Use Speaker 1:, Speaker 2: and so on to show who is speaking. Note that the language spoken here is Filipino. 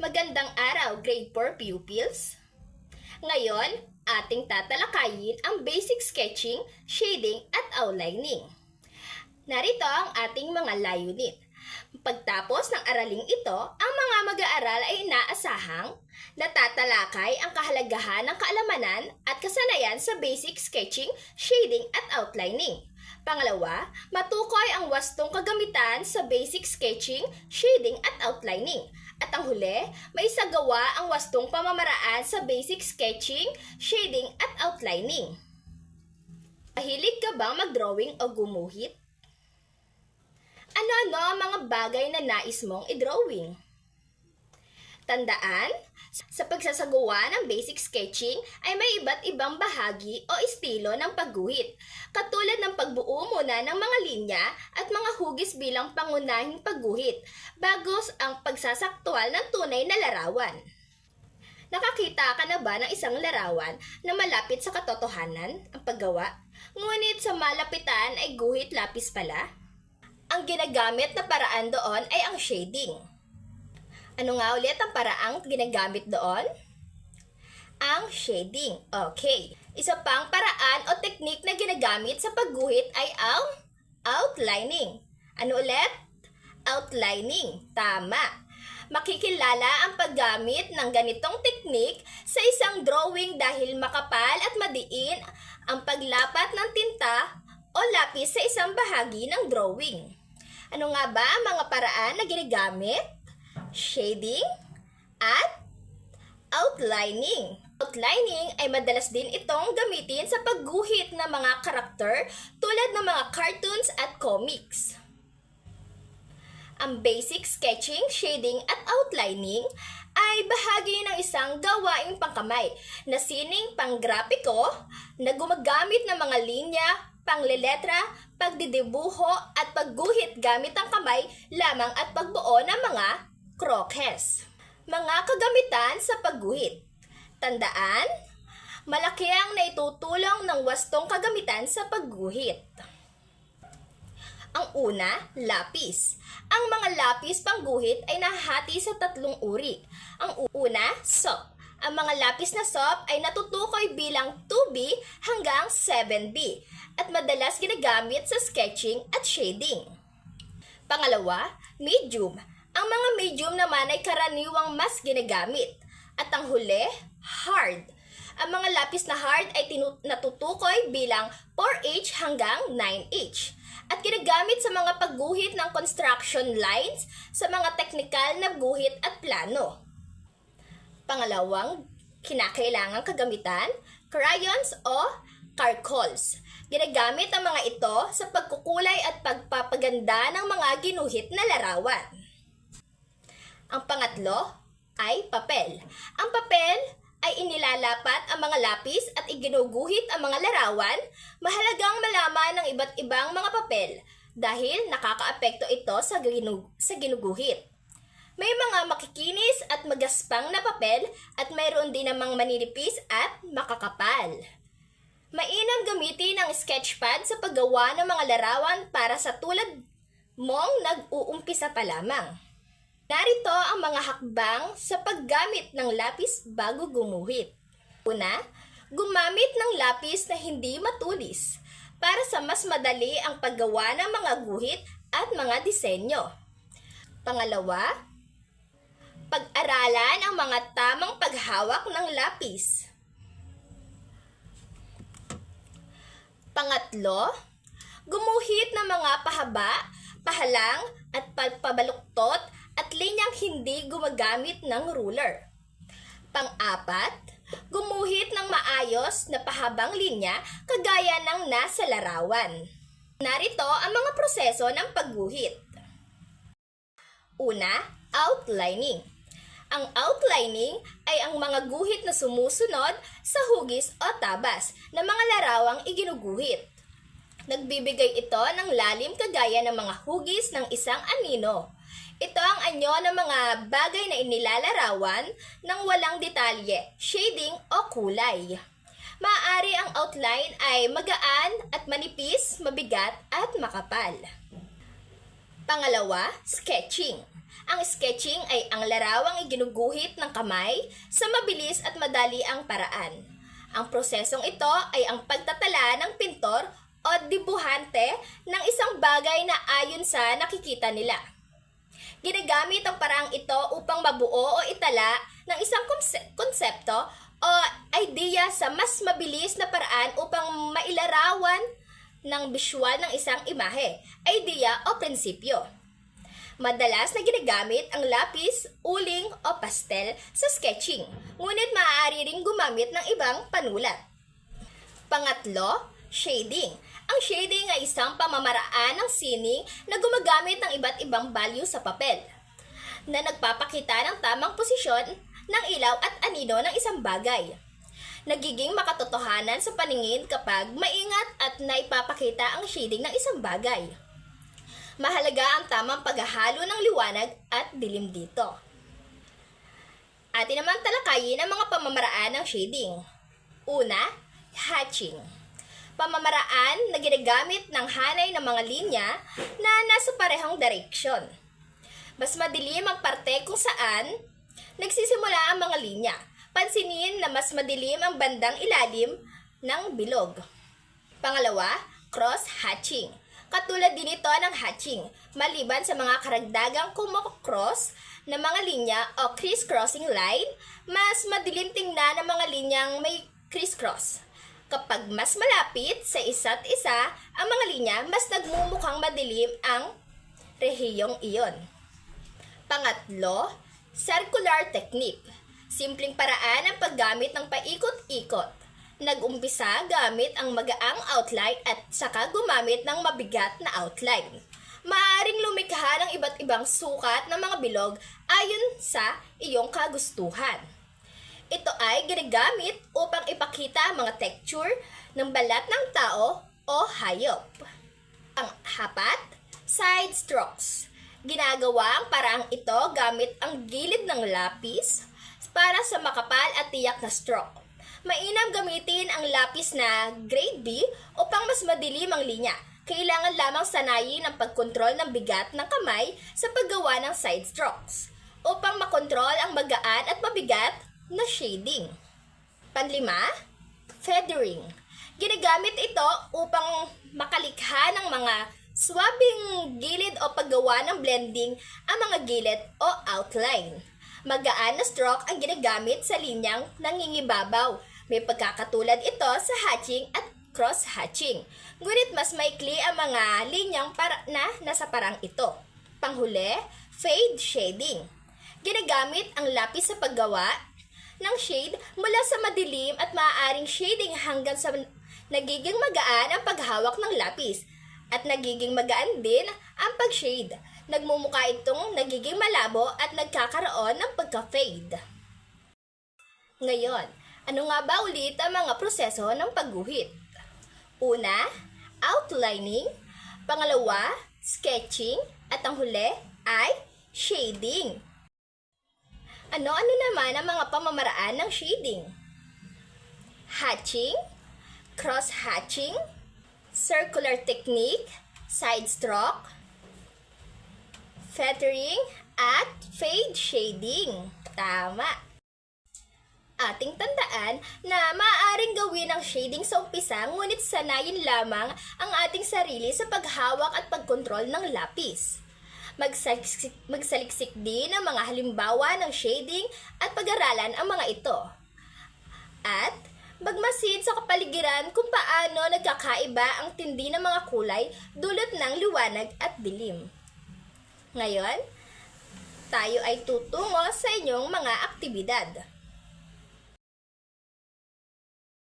Speaker 1: Magandang araw, grade 4 pupils! Ngayon, ating tatalakayin ang basic sketching, shading at outlining. Narito ang ating mga layunin. Pagtapos ng araling ito, ang mga mag-aaral ay inaasahang natatalakay ang kahalagahan ng kaalamanan at kasanayan sa basic sketching, shading at outlining. Pangalawa, matukoy ang wastong kagamitan sa basic sketching, shading at outlining. At ang huli, maisagawa ang wastong pamamaraan sa basic sketching, shading at outlining. Mahilig ka bang mag-drawing o gumuhit? Ano-ano ang mga bagay na nais mong i-drawing? Tandaan, sa pagsasagawa ng basic sketching ay may iba't ibang bahagi o estilo ng pagguhit, katulad ng pagbuo muna ng mga linya at mga hugis bilang pangunahing pagguhit, bago ang pagsasaktual ng tunay na larawan. Nakakita ka na ba ng isang larawan na malapit sa katotohanan ang paggawa, ngunit sa malapitan ay guhit lapis pala? Ang ginagamit na paraan doon ay ang shading. Ano nga ulit ang paraang ginagamit doon? Ang shading. Okay. Isa pang paraan o teknik na ginagamit sa pagguhit ay ang outlining. Ano ulit? Outlining. Tama. Makikilala ang paggamit ng ganitong teknik sa isang drawing dahil makapal at madiin ang paglapat ng tinta o lapis sa isang bahagi ng drawing. Ano nga ba ang mga paraan na ginagamit? Shading at outlining. Outlining ay madalas din itong gamitin sa pagguhit ng mga karakter tulad ng mga cartoons at comics. Ang basic sketching, shading at outlining ay bahagi ng isang gawaing pangkamay na sining panggrapiko na gumagamit ng mga linya, pangleletra, pagdidibuho at pagguhit gamit ang kamay lamang at pagbuo ng mga croquis. Mga kagamitan sa pagguhit. Tandaan, malaki ang naitutulong ng wastong kagamitan sa pagguhit. Ang una, lapis. Ang mga lapis pangguhit ay nahahati sa tatlong uri. Ang una, soap. Ang mga lapis na soap ay natutukoy bilang 2B hanggang 7B at madalas ginagamit sa sketching at shading. Pangalawa, medium. Ang mga medium naman ay karaniwang mas ginagamit. At ang huli, hard. Ang mga lapis na hard ay natutukoy bilang 4H hanggang 9H. At ginagamit sa mga pagguhit ng construction lines sa mga teknikal na guhit at plano. Pangalawang kinakailangang kagamitan, crayons o charcoals. Ginagamit ang mga ito sa pagkukulay at pagpapaganda ng mga ginuhit na larawan. Ang pangatlo ay papel. Ang papel ay inilalapat ang mga lapis at iginuguhit ang mga larawan. Mahalagang malaman ng iba't ibang mga papel dahil nakakaapekto ito sa ginuguhit. May mga makikinis at magaspang na papel at mayroon din namang maninipis at makakapal. Mainam gamitin ang sketchpad sa paggawa ng mga larawan para sa tulad mong nag-uumpisa pa lamang. Narito ang mga hakbang sa paggamit ng lapis bago gumuhit. Una, gumamit ng lapis na hindi matulis para sa mas madali ang paggawa ng mga guhit at mga disenyo. Pangalawa, pag-aralan ang mga tamang paghawak ng lapis. Pangatlo, gumuhit ng mga pahaba, pahalang at pagpabaluktot at linyang hindi gumagamit ng ruler. Pang-apat, gumuhit ng maayos na pahabang linya kagaya ng nasa larawan. Narito ang mga proseso ng pagguhit. Una, outlining. Ang outlining ay ang mga guhit na sumusunod sa hugis o tabas na mga larawang iginuguhit. Nagbibigay ito ng lalim kagaya ng mga hugis ng isang anino. Ito ang anyo ng mga bagay na inilalarawan ng walang detalye, shading o kulay. Maaari ang outline ay magaan at manipis, mabigat at makapal. Pangalawa, sketching. Ang sketching ay ang larawang iginuguhit ng kamay sa mabilis at madali ang paraan. Ang prosesong ito ay ang pagtatala ng pintor o dibuhante ng isang bagay na ayon sa nakikita nila. Ginagamit ang paraang ito upang mabuo o itala ng isang konsepto o idea sa mas mabilis na paraan upang mailarawan ng visual ng isang imahe, idea o prinsipyo. Madalas na ginagamit ang lapis, uling o pastel sa sketching, ngunit maaari ring gumamit ng ibang panulat. Pangatlo, shading. Ang shading ay isang pamamaraan ng sining na gumagamit ng iba't ibang value sa papel, na nagpapakita ng tamang posisyon ng ilaw at anino ng isang bagay. Nagiging makatotohanan sa paningin kapag maingat at naipapakita ang shading ng isang bagay. Mahalaga ang tamang paghahalo ng liwanag at dilim dito. Atin naman talakayin ang mga pamamaraan ng shading. Una, hatching. Pamamaraan na ginagamit ng hanay ng mga linya na nasa parehong direksyon. Mas madilim ang parte kung saan nagsisimula ang mga linya. Pansinin na mas madilim ang bandang ilalim ng bilog. Pangalawa, cross-hatching. Katulad din ito ng hatching, maliban sa mga karagdagang kumokross na mga linya o criss-crossing line, mas madilim tingnan ang mga linyang may criss-cross. Kapag mas malapit sa isa't isa ang mga linya, mas nagmumukhang madilim ang rehiyong iyon. Pangatlo, circular technique. Simpleng paraan ang paggamit ng paikot-ikot. Nag-umpisa gamit ang magaang outline at saka gumamit ng mabigat na outline. Maaaring lumikha ng iba't ibang sukat ng mga bilog ayon sa iyong kagustuhan. Ito ay ginagamit upang ipakita ang mga texture ng balat ng tao o hayop. Ang hapat, side strokes. Ginagawa ang paraang ito gamit ang gilid ng lapis para sa makapal at tiyak na stroke. Mainam gamitin ang lapis na grade B upang mas madilim ang linya. Kailangan lamang sanayin ang pagkontrol ng bigat ng kamay sa paggawa ng side strokes upang makontrol ang magaan at mabigat na shading. Panlima, feathering. Ginagamit ito upang makalikha ng mga swabing gilid o paggawa ng blending ang mga gilid o outline. Magaan na stroke ang ginagamit sa linyang nangingibabaw. May pagkakatulad ito sa hatching at cross-hatching. Ngunit mas maikli ang mga linyang na nasa parang ito. Panghuli, fade shading. Ginagamit ang lapis sa paggawa ng shade mula sa madilim at maaaring shading hanggang sa nagiging magaan ang paghawak ng lapis at nagiging magaan din ang pag-shade. Nagmumukha itong nagiging malabo at nagkakaroon ng pagka-fade. Ngayon, ano nga ba ulit ang mga proseso ng pagguhit? Una, outlining. Pangalawa, sketching. At ang huli ay shading. Ano-ano naman ang mga pamamaraan ng shading? Hatching, cross-hatching, circular technique, side stroke, feathering, at fade shading. Tama! Ating tandaan na maaaring gawin ang shading sa umpisa, ngunit sanayin lamang ang ating sarili sa paghawak at pagkontrol ng lapis. Magsaliksik din ang mga halimbawa ng shading at pag-aralan ang mga ito. At magmasid sa kapaligiran kung paano nagkakaiba ang tindi ng mga kulay dulot ng liwanag at dilim. Ngayon, tayo ay tutungo sa inyong mga aktibidad.